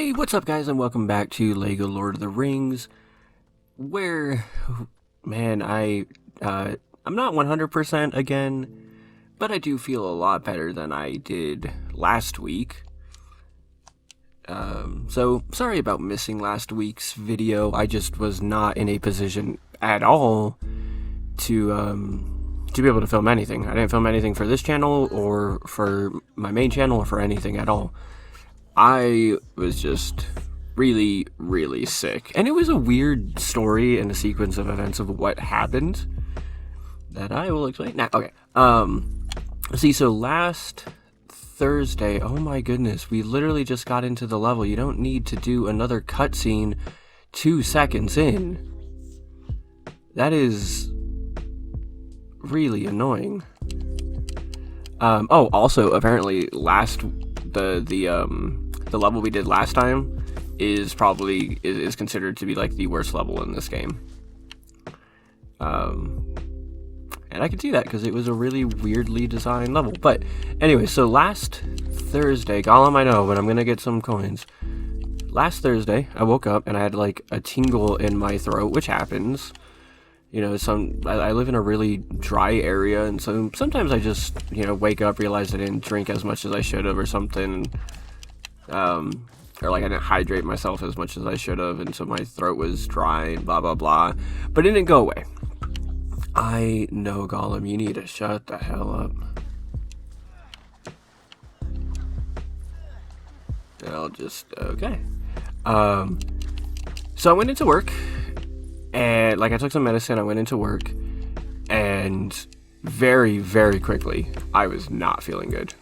Hey, what's up guys, and welcome back to LEGO Lord of the Rings, where, man, I'm not 100% again, but I do feel a lot better than I did last week. So sorry about missing last week's video. I just was not in a position at all to be able to film anything. I didn't film anything for this channel, or for my main channel, or for anything at all. I was just really, really sick. And it was a weird story and a sequence of events of what happened that I will explain now. Okay. See, so last Thursday, oh my goodness, we literally just got into the level. You don't need to do another cutscene 2 seconds in. That is really annoying. Oh, also, apparently the level we did last time is probably is considered to be like the worst level in this game. And I can see that because it was a really weirdly designed level. But anyway, so last Thursday, Gollum, I know, but I'm gonna get some coins. Last Thursday, I woke up and I had like a tingle in my throat, which happens. You know, I live in a really dry area, and so sometimes I just, wake up, realize I didn't drink as much as I should have or something. Or like I didn't hydrate myself as much as I should have, and so my throat was dry and blah blah blah. But it didn't go away. I know, Gollum, you need to shut the hell up. I'll just okay. So I went into work, and I took some medicine. I went into work, and very, very quickly, I was not feeling good.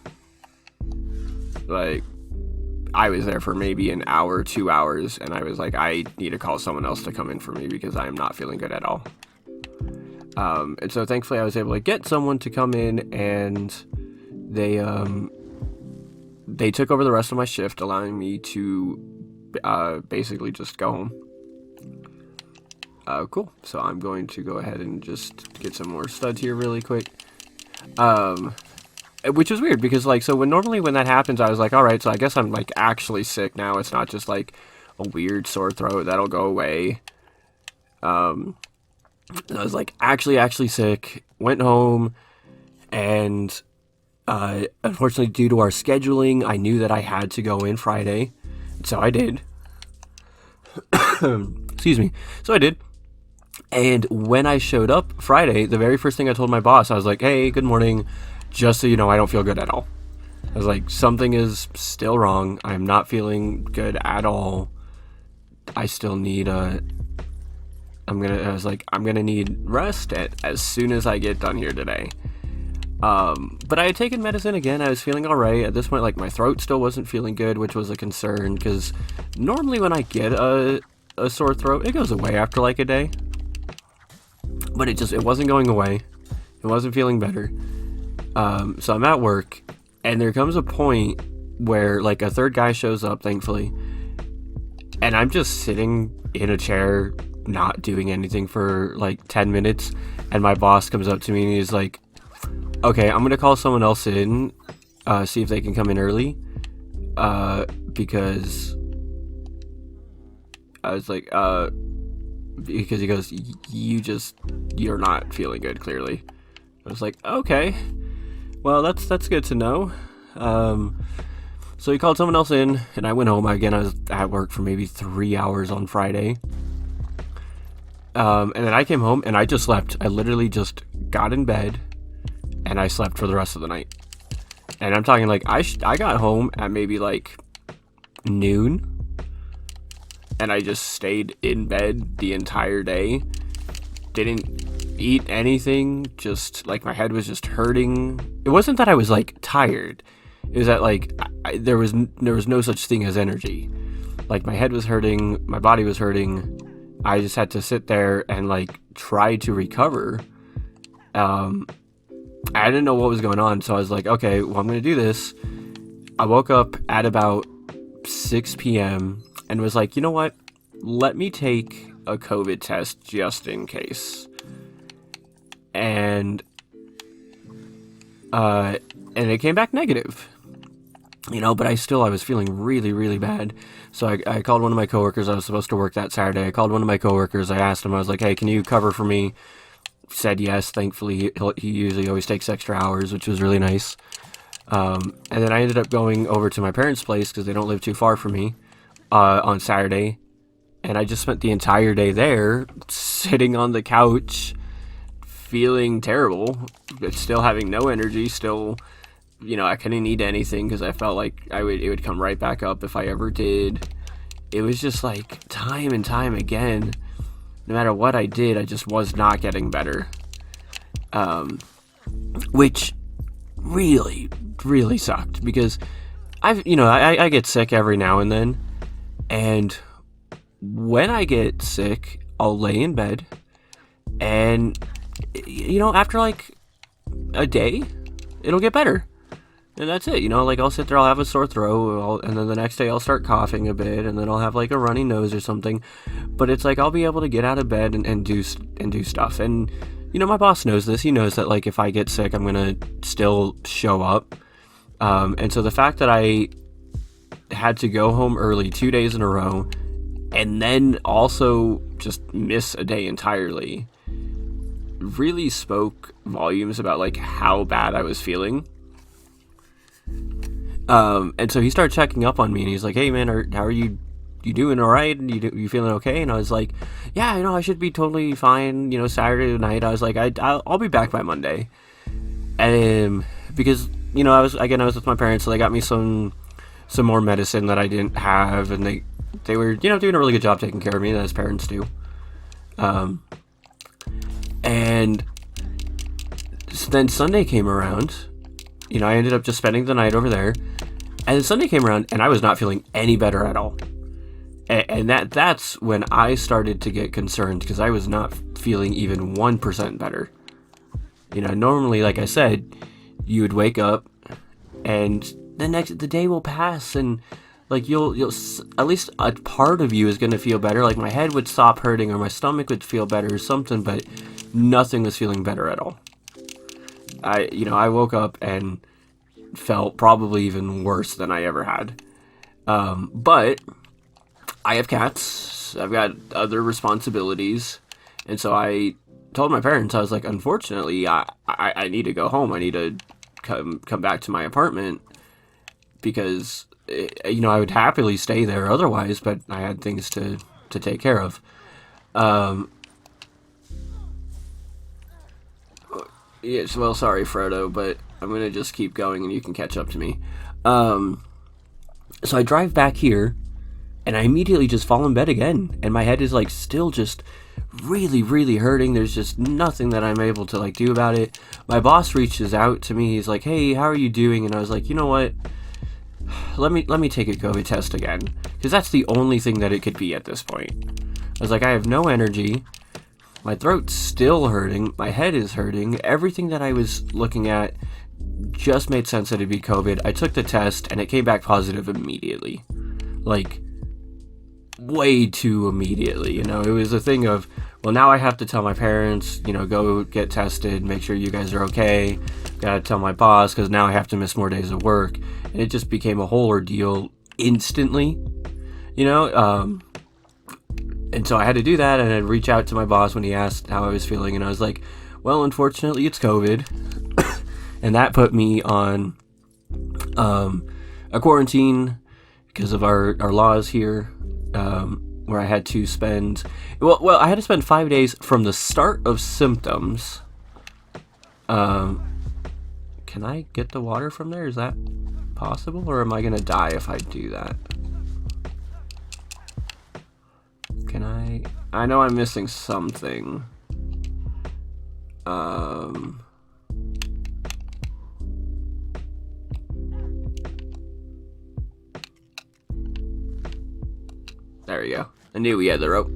I was there for maybe an hour, 2 hours, and I was like, I need to call someone else to come in for me because I am not feeling good at all. And so thankfully I was able to get someone to come in, and they took over the rest of my shift, allowing me to basically just go home. Cool. So I'm going to go ahead and just get some more studs here really quick. Which is weird because so normally when that happens, I was like, all right, so I guess I'm actually sick now. It's not just a weird sore throat that'll go away. I was actually sick, went home, and unfortunately due to our scheduling, I knew that I had to go in Friday. So I did. Excuse me. So I did. And when I showed up Friday, the very first thing I told my boss, I was like, hey, good morning. Just so you know, I don't feel good at all. I was like, something is still wrong. I'm not feeling good at all. I still need I'm gonna need rest as soon as I get done here today. But I had taken medicine again. I was feeling all right. At this point, my throat still wasn't feeling good, which was a concern because normally when I get a sore throat, it goes away after a day. But it wasn't going away. It wasn't feeling better. So I'm at work, and there comes a point where a third guy shows up, thankfully, and I'm just sitting in a chair not doing anything for 10 minutes, and my boss comes up to me and he's like, okay, I'm gonna call someone else in, see if they can come in early, because I was like, because he goes, you're not feeling good, clearly. I was like, okay. Well, that's good to know. So he called someone else in, and I went home. Again, I was at work for maybe 3 hours on Friday. And then I came home, and I just slept. I literally just got in bed, and I slept for the rest of the night. And I'm talking I got home at maybe noon, and I just stayed in bed the entire day. Didn't eat anything, just my head was just hurting. It wasn't that I was tired, it was that there was no such thing as energy. My head was hurting, my body was hurting. I just had to sit there and try to recover. I didn't know what was going on, so I was like, okay, well, I'm gonna do this. I woke up at about 6 p.m. and was like, you know what, let me take a COVID test just in case. And it came back negative. But I was feeling really, really bad. So I called one of my coworkers. I was supposed to work that Saturday. I called one of my coworkers. I asked him, I was like, hey, can you cover for me? Said yes. Thankfully, he usually always takes extra hours, which was really nice. And then I ended up going over to my parents' place because they don't live too far from me on Saturday. And I just spent the entire day there, sitting on the couch, feeling terrible, but still having no energy, still, I couldn't eat anything because I felt like it would come right back up if I ever did. It was just like time and time again, no matter what I did, I just was not getting better. Which really, really sucked because I get sick every now and then, and when I get sick, I'll lay in bed, and after like a day, it'll get better. And that's it, I'll sit there, I'll have a sore throat, and then the next day I'll start coughing a bit, and then I'll have like a runny nose or something. But it's like I'll be able to get out of bed and do stuff. And my boss knows this. He knows that like if I get sick, I'm gonna still show up. And so the fact that I had to go home early 2 days in a row, and then also just miss a day entirely, really spoke volumes about like how bad I was feeling. And so he started checking up on me, and he's like, hey man, how are you? You doing all right? You feeling okay? And I was like, yeah, I should be totally fine. Saturday night, I was like, I'll be back by Monday. And because I was with my parents, so they got me some more medicine that I didn't have, and they were doing a really good job taking care of me, as parents do. And then Sunday came around. I ended up just spending the night over there. And then Sunday came around, and I was not feeling any better at all. And that's when I started to get concerned, because I was not feeling even 1% better. Normally, like I said, you would wake up, and the day will pass, and like you'll at least a part of you is going to feel better. Like my head would stop hurting, or my stomach would feel better or something, but nothing was feeling better at all. I woke up and felt probably even worse than I ever had. But I have cats. I've got other responsibilities. And so I told my parents, I was like, unfortunately, I need to go home. I need to come back to my apartment because, I would happily stay there otherwise, but I had things to take care of. Yes, well, sorry, Frodo, but I'm going to just keep going and you can catch up to me. So I drive back here, and I immediately just fall in bed again, and my head is, like, still just really, really hurting. There's just nothing that I'm able to, like, do about it. My boss reaches out to me. He's like, hey, how are you doing? And I was like, you know what? Let me take a COVID test again, because that's the only thing that it could be at this point. I was like, I have no energy. My throat's still hurting. My head is hurting. Everything that I was looking at just made sense that it'd be COVID. I took the test, and it came back positive immediately. Like, way too immediately. It was a thing of, well, now I have to tell my parents, go get tested, make sure you guys are okay. Gotta tell my boss, because now I have to miss more days of work. And it just became a whole ordeal instantly. And so I had to do that, and I'd reach out to my boss when he asked how I was feeling, and I was like, well, unfortunately, it's COVID. And that put me on a quarantine because of our laws here, where I had to spend... Well, I had to spend 5 days from the start of symptoms. Can I get the water from there? Is that possible, or am I going to die if I do that? Can I... I know I'm missing something. There we go. I knew we had the rope.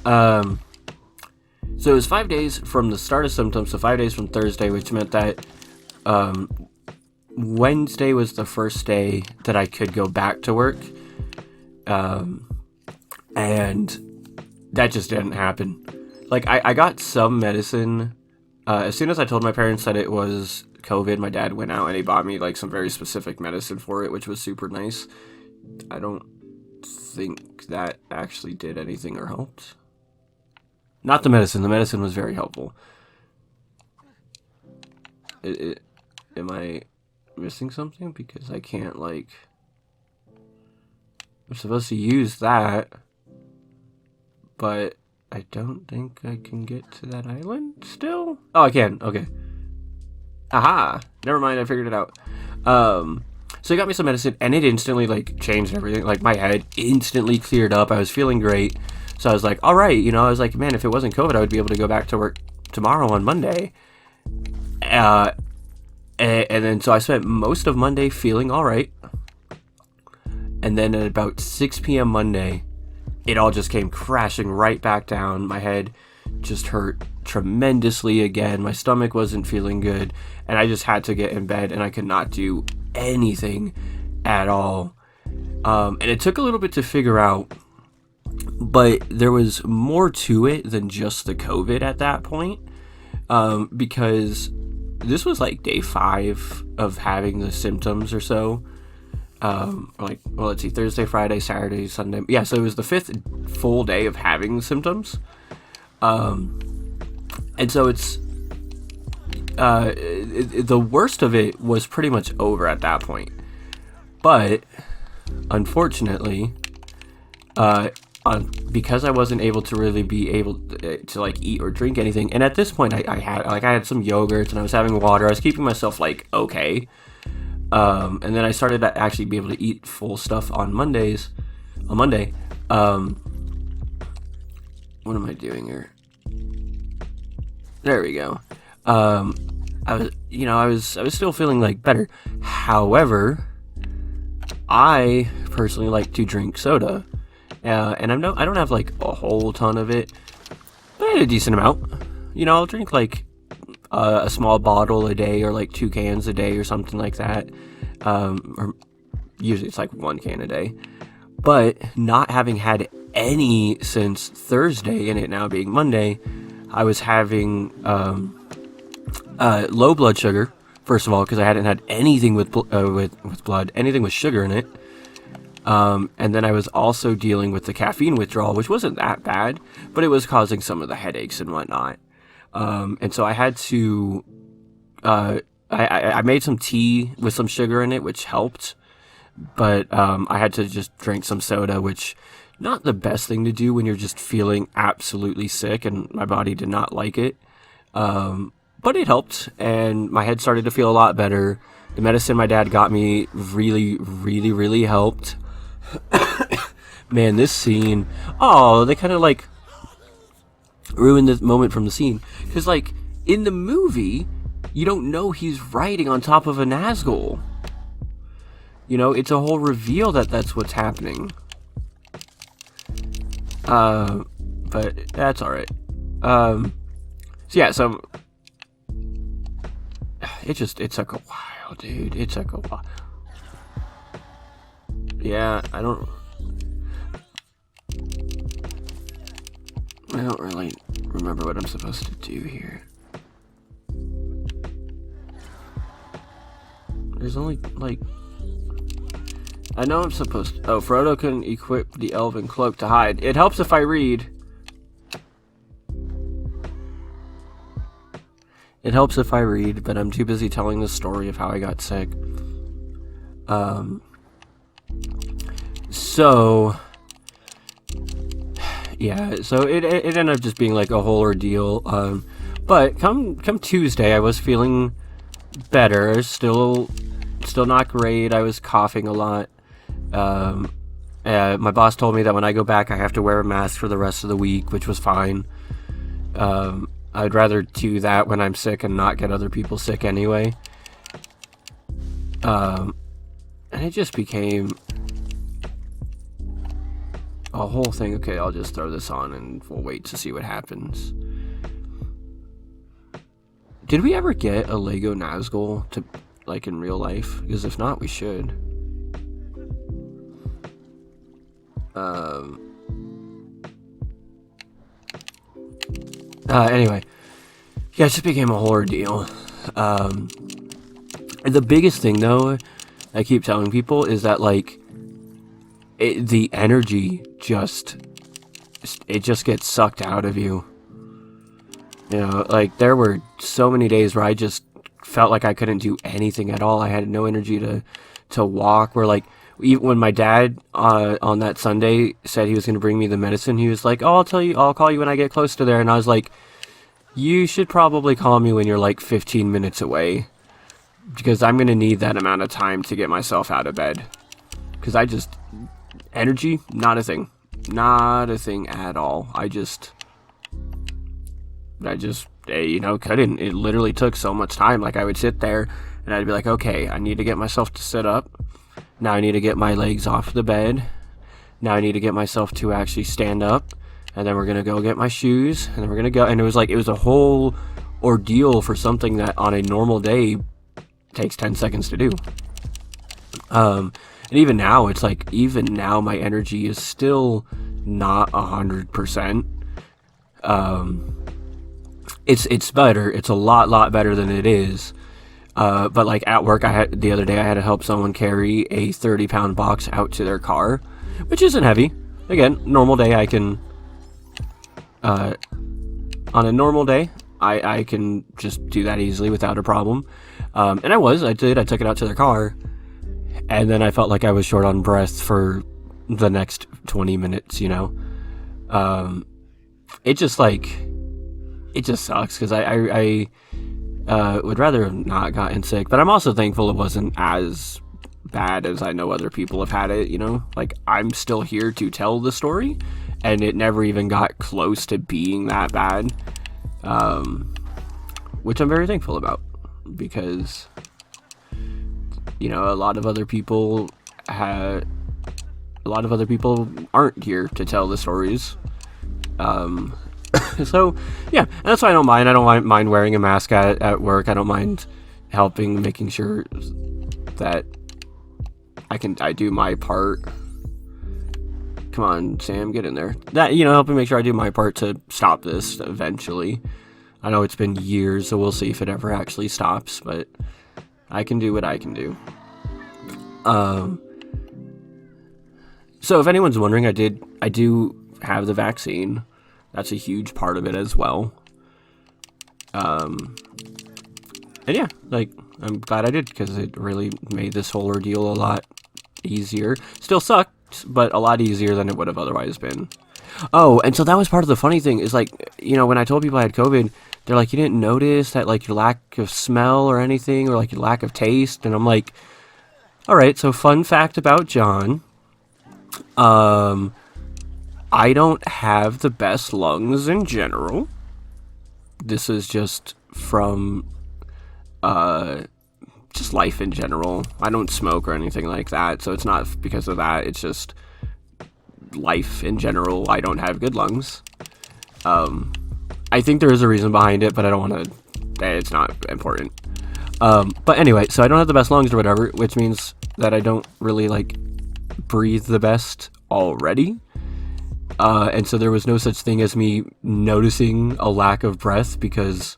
So it was 5 days from the start of symptoms, so 5 days from Thursday, which meant that Wednesday was the first day that I could go back to work. And that just didn't happen. Like, I got some medicine. As soon as I told my parents that it was COVID, my dad went out and he bought me like some very specific medicine for it, which was super nice. I don't think that actually did anything or helped. Not the medicine. The medicine was very helpful. Am I missing something? Because I can't, like... I'm supposed to use that, but I don't think I can get to that island still? Oh, I can. Okay. Aha! Never mind, I figured it out. So he got me some medicine, and it instantly, like, changed everything. Like, my head instantly cleared up. I was feeling great. So I was like, all right, you know, I was like, man, if it wasn't COVID, I would be able to go back to work tomorrow on Monday. And then, so I spent most of Monday feeling all right. And then at about 6 p.m. Monday, it all just came crashing right back down. My head just hurt tremendously again. My stomach wasn't feeling good. And I just had to get in bed, and I could not do anything at all. And it took a little bit to figure out, but there was more to it than just the COVID at that point. Because this was like day 5 of having the symptoms or so. Like, well, let's see, Thursday, Friday, Saturday, Sunday. Yeah, so it was the 5th full day of having the symptoms. And so it's, the worst of it was pretty much over at that point. But, unfortunately, because I wasn't able to really be able to like eat or drink anything, and at this point I had some yogurts and I was having water. I was keeping myself like okay. And then I started to actually be able to eat full stuff on Monday. What am I doing here? There we go. I was still feeling like better. However, I personally like to drink soda. And I don't have like a whole ton of it, but I had a decent amount. You know, I'll drink like a small bottle a day, or like 2 cans a day or something like that. Or usually it's like 1 can a day. But not having had any since Thursday, and it now being Monday, I was having low blood sugar. First of all, because I hadn't had anything with blood, anything with sugar in it. And then I was also dealing with the caffeine withdrawal, which wasn't that bad, but it was causing some of the headaches and whatnot. And so I had to, I made some tea with some sugar in it, which helped, but, I had to just drink some soda, which not the best thing to do when you're just feeling absolutely sick, and my body did not like it. But it helped, and my head started to feel a lot better. The medicine my dad got me really, really, really helped. Man, this scene, they kind of like ruined the moment from the scene, because like in the movie you don't know he's riding on top of a Nazgul. You know, it's a whole reveal that that's what's happening. But that's all right. So it took a while, dude. It took a while. Yeah, I don't really remember what I'm supposed to do here. There's only, like... I know I'm supposed to... Oh, Frodo couldn't equip the elven cloak to hide. It helps if I read. It helps if I read, but I'm too busy telling the story of how I got sick. So... Yeah, so it ended up just being like a whole ordeal. But come Tuesday, I was feeling better. Still not great. I was coughing a lot. My boss told me that when I go back, I have to wear a mask for the rest of the week, which was fine. I'd rather do that when I'm sick and not get other people sick anyway. And it just became a whole thing. Okay, I'll just throw this on and we'll wait to see what happens. Did we ever get a Lego Nazgul to, like, in real life? Because if not, we should. Anyway. Yeah, it just became a whole ordeal. The biggest thing, though, I keep telling people is that, like, the energy it just gets sucked out of you. You know, like, there were so many days where I just felt like I couldn't do anything at all. I had no energy to walk. Where, like, even when my dad on that Sunday said he was going to bring me the medicine, he was like, "Oh, I'll call you when I get close to there." And I was like, "You should probably call me when you're like 15 minutes away, because I'm going to need that amount of time to get myself out of bed." Because energy, not a thing. Not a thing at all. I just, couldn't. It literally took so much time. Like, I would sit there and I'd be like, okay, I need to get myself to sit up. Now I need to get my legs off the bed. Now I need to get myself to actually stand up. And then we're going to go get my shoes. And then we're going to go. And it was a whole ordeal for something that on a normal day takes 10 seconds to do. And even now, it's like, my energy is still not 100%. It's better. It's a lot better than it is. But like at work, the other day I had to help someone carry a 30-pound box out to their car, which isn't heavy. Again, normal day I can, on a normal day, I can just do that easily without a problem. And I took it out to their car, and then I felt like I was short on breath for the next 20 minutes, you know? It just sucks, because I would rather have not gotten sick, but I'm also thankful it wasn't as bad as I know other people have had it, you know? Like, I'm still here to tell the story, and it never even got close to being that bad, which I'm very thankful about, because, you know, a lot of other people aren't here to tell the stories. So, yeah, and that's why I don't mind. I don't mind wearing a mask at work. I don't mind making sure that I do my part. Come on, Sam, get in there. Helping make sure I do my part to stop this eventually. I know it's been years, so we'll see if it ever actually stops, but I can do what I can do. So if anyone's wondering, I do have the vaccine. That's a huge part of it as well. And yeah, like, I'm glad I did, because it really made this whole ordeal a lot easier. Still sucked, but a lot easier than it would have otherwise been. Oh, and so that was part of the funny thing, is like, you know, when I told people I had COVID, they're like, you didn't notice that, like, your lack of smell or anything, or like your lack of taste? And I'm like, all right, so fun fact about John. I don't have the best lungs in general. This is just from, just life in general. I don't smoke or anything like that, so it's not because of that. It's just life in general. I don't have good lungs. I think there is a reason behind it, but I don't want to, it's not important. But anyway, so I don't have the best lungs or whatever, which means that I don't really, like, breathe the best already. And so there was no such thing as me noticing a lack of breath, because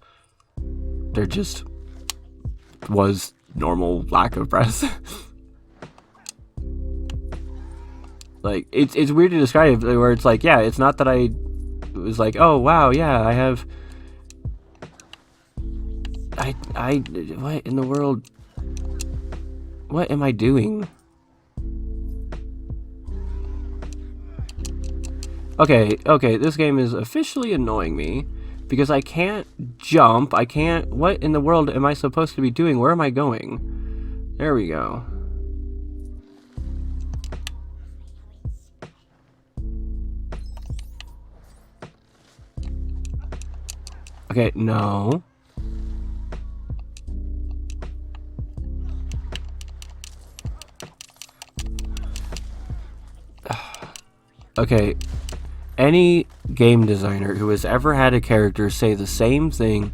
there just was normal lack of breath. Like, it's weird to describe, where it's like, yeah, it's not that I was like, oh wow, yeah, I have, what in the world, what am I doing? Okay, this game is officially annoying me, because I can't jump, what in the world am I supposed to be doing? Where am I going? There we go. Okay, no. Okay. Any game designer who has ever had a character say the same thing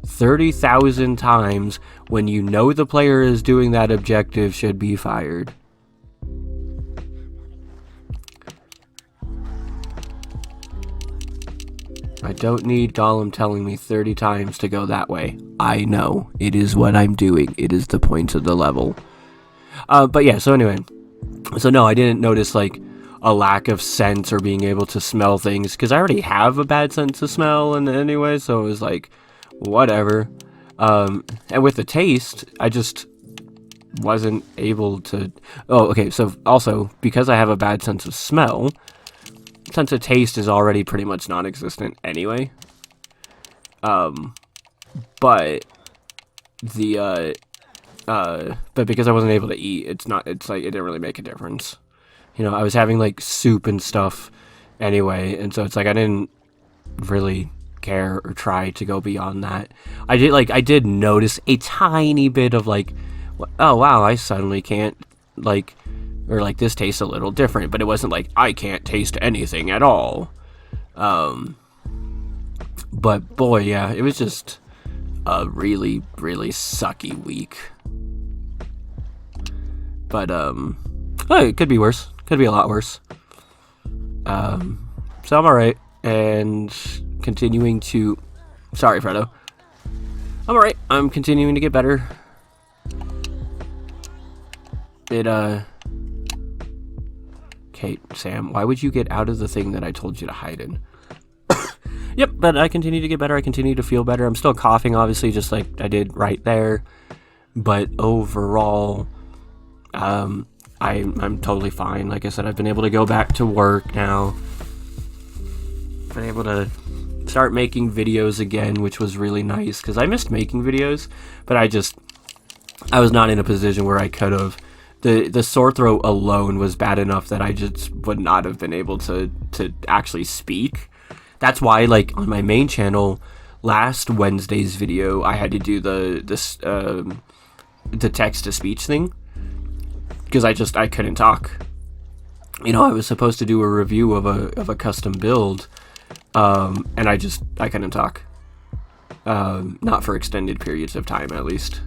30,000 times when you know the player is doing that objective should be fired. I don't need Gollum telling me 30 times to go that way. I know. It is what I'm doing. It is the point of the level. But yeah, so anyway. So no, I didn't notice, like, a lack of sense or being able to smell things, because I already have a bad sense of smell and anyway, so it was like, whatever. And with the taste, I just wasn't able to... Oh, okay, so also, because I have a bad sense of smell, sense of taste is already pretty much non-existent anyway. But the, but because I wasn't able to eat, it's like, it didn't really make a difference. You know, I was having, like, soup and stuff anyway, and so it's like I didn't really care or try to go beyond that. I did notice a tiny bit of, like, oh, wow, I suddenly can't, like, or, like, this tastes a little different, but it wasn't like, I can't taste anything at all. But, boy, yeah, it was just a really, really sucky week. But, oh, it could be worse. Could be a lot worse. So I'm alright, and continuing to... Sorry, Fredo. I'm alright. I'm continuing to get better. Okay, Sam, why would you get out of the thing that I told you to hide in? Yep, but I continue to get better. I continue to feel better. I'm still coughing, obviously, just like I did right there. But overall, I'm totally fine. Like I said, I've been able to go back to work now. Been able to start making videos again, which was really nice, because I missed making videos, but I was not in a position where I could have. The sore throat alone was bad enough that I just would not have been able to actually speak. That's why, like, on my main channel, last Wednesday's video, I had to do the text-to-speech thing, because I couldn't talk. You know, I was supposed to do a review of a custom build, and I couldn't talk. Not for extended periods of time, at least.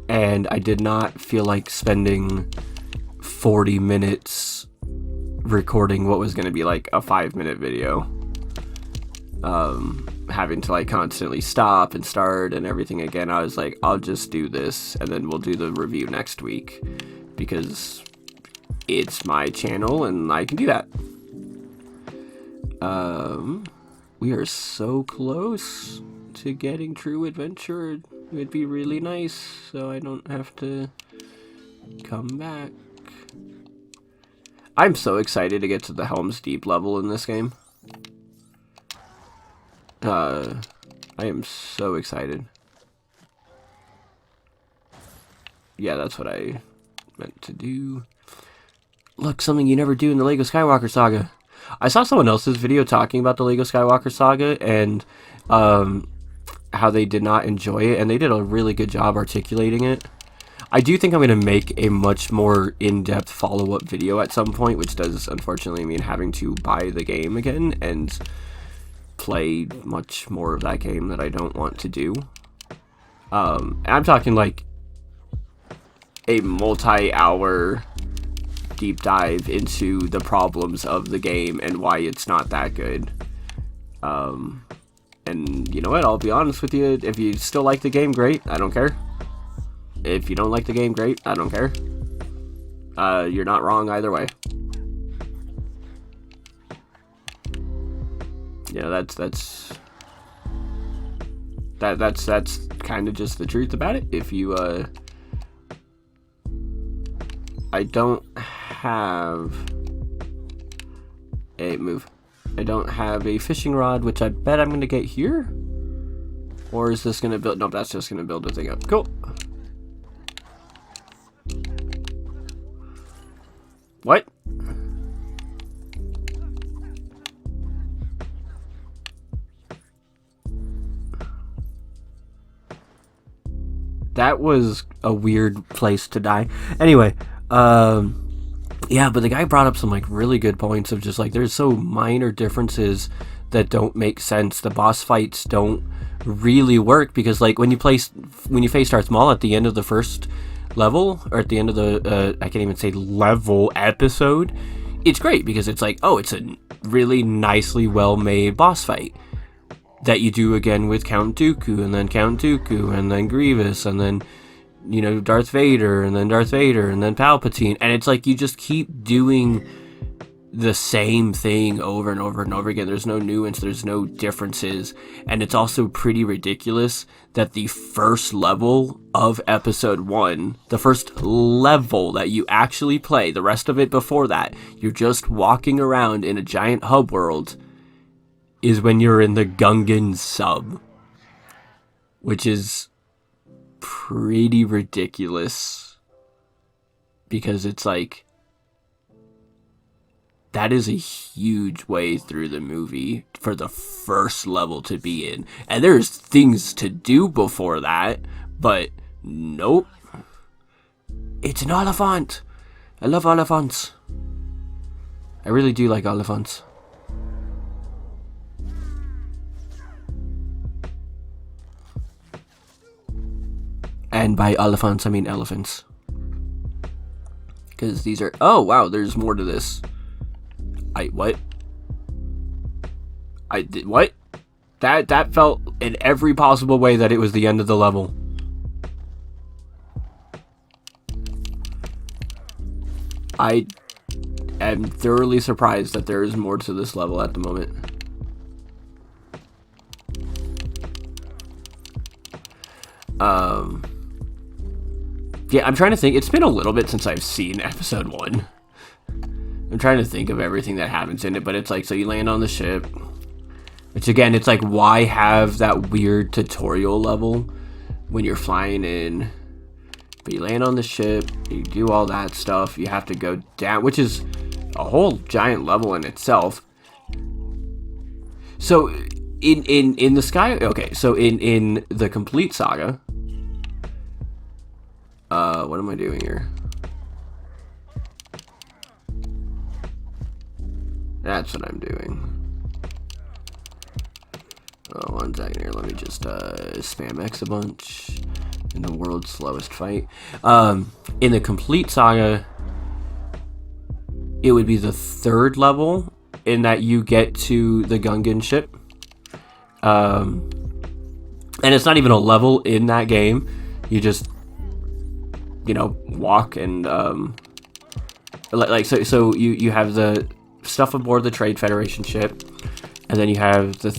And I did not feel like spending 40 minutes recording what was going to be like a 5-minute video. Having to, like, constantly stop and start and everything again. I was like, I'll just do this and then we'll do the review next week, because it's my channel and I can do that. We are so close to getting True Adventure. It would be really nice, so I don't have to come back. I'm so excited to get to the Helm's Deep level in this game. I am so excited. Yeah, that's what I meant to do. Look, something you never do in the LEGO Skywalker Saga. I saw someone else's video talking about the LEGO Skywalker Saga and how they did not enjoy it, and they did a really good job articulating it. I do think I'm going to make a much more in-depth follow-up video at some point, which does unfortunately mean having to buy the game again and play much more of that game that I don't want to do. I'm talking like a multi-hour deep dive into the problems of the game and why it's not that good. And you know what, I'll be honest with you, if you still like the game, great, I don't care. If you don't like the game, great, I don't care. You're not wrong either way. Yeah, that's kind of just the truth about it. If you I don't have a fishing rod, which I bet I'm gonna get here. Or is this gonna build? Nope, that's just gonna build a thing up. Cool. What? That was a weird place to die. Anyway, yeah, but the guy brought up some, like, really good points of just, like, there's so minor differences that don't make sense. The boss fights don't really work because, like, when you face Darth Maul at the end of the first level, or at the end of the, I can't even say level, episode, it's great because it's like, oh, it's a really nicely well-made boss fight that you do again with Count Dooku, and then Count Dooku, and then Grievous, and then, you know, Darth Vader, and then Darth Vader, and then Palpatine, and it's like you just keep doing the same thing over and over and over again. There's no nuance, there's no differences, and it's also pretty ridiculous that the first level of episode 1, the first level that you actually play, the rest of it before that, you're just walking around in a giant hub world, is when you're in the Gungan sub, which is pretty ridiculous, because it's like, that is a huge way through the movie for the first level to be in. And there's things to do before that, but nope. It's an Oliphant. I love Oliphants. I really do like Oliphants. And by Oliphants, I mean elephants. Because these are... Oh, wow, there's more to this. What? I did what? That felt in every possible way that it was the end of the level. I am thoroughly surprised that there is more to this level at the moment. Yeah, I'm trying to think. It's been a little bit since I've seen episode 1. I'm trying to think of everything that happens in it, but it's like, so you land on the ship, which again, it's like, why have that weird tutorial level when you're flying in? But you land on the ship, you do all that stuff, you have to go down, which is a whole giant level in itself. So in the Sky, okay, so in the Complete Saga, what am I doing here? That's what I'm doing. Oh, 1 second here. Let me just spam X a bunch. In the world's slowest fight. In the Complete Saga, it would be the 3rd level in that you get to the Gungan ship. And it's not even a level in that game. You just, you know, walk and so you have the stuff aboard the Trade Federation ship, and then you have the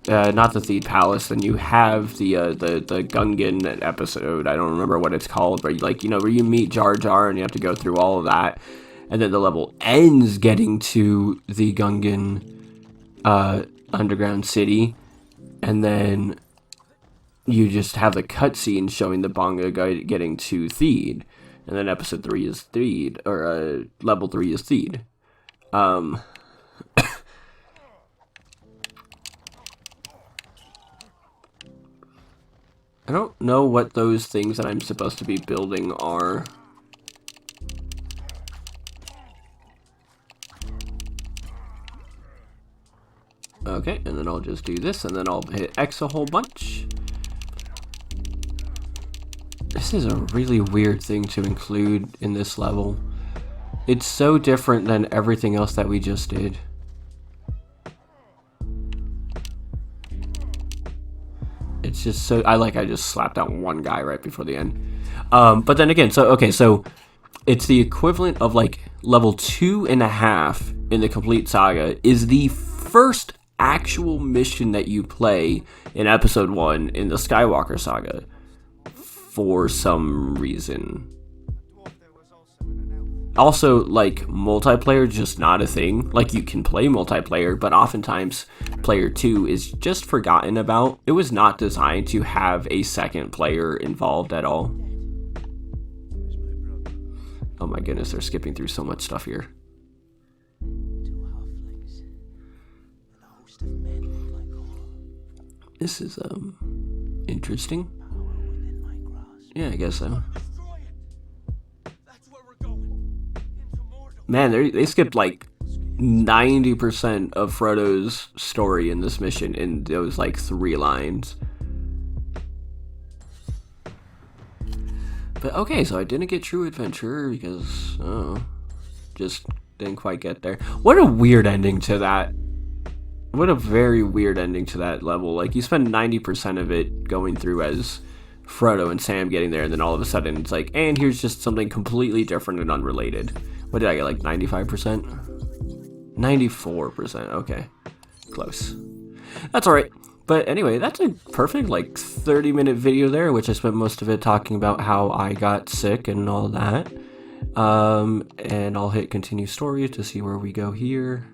not the Theed Palace, then you have the Gungan episode. I don't remember what it's called, but like, you know, where you meet Jar Jar and you have to go through all of that, and then the level ends getting to the Gungan underground city, and then you just have the cutscene showing the Bonga guy getting to Theed, and then episode 3 is Theed, or level 3 is Theed. I don't know what those things that I'm supposed to be building are. Okay, and then I'll just do this, and then I'll hit X a whole bunch. This is a really weird thing to include in this level. It's so different than everything else that we just did. It's just so... I just slapped out one guy right before the end. But then again, so it's the equivalent of like level 2.5 in the Complete Saga is the first actual mission that you play in episode 1 in the Skywalker Saga for some reason. Also, like, multiplayer just not a thing. Like, you can play multiplayer, but oftentimes player 2 is just forgotten about. It was not designed to have a second player involved at all. Oh my goodness, they're skipping through so much stuff here. This is, interesting. Yeah, I guess so. Man, they skipped like 90% of Frodo's story in this mission in those like 3 lines. But okay, so I didn't get True Adventure because, just didn't quite get there. What a weird ending to that. What a very weird ending to that level. Like, you spend 90% of it going through as Frodo and Sam getting there, and then all of a sudden it's like, and here's just something completely different and unrelated. What did I get, like 95%? 94%, okay. Close. That's alright. But anyway, that's a perfect, like, 30-minute video there, which I spent most of it talking about how I got sick and all that. And I'll hit continue story to see where we go here.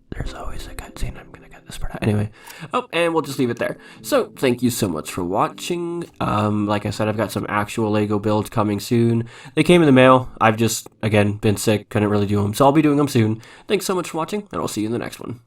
There's always a cutscene. I'm gonna get this part out. Anyway. Oh, and we'll just leave it there. So, thank you so much for watching. Like I said, I've got some actual LEGO builds coming soon. They came in the mail. I've just, again, been sick. Couldn't really do them. So I'll be doing them soon. Thanks so much for watching, and I'll see you in the next one.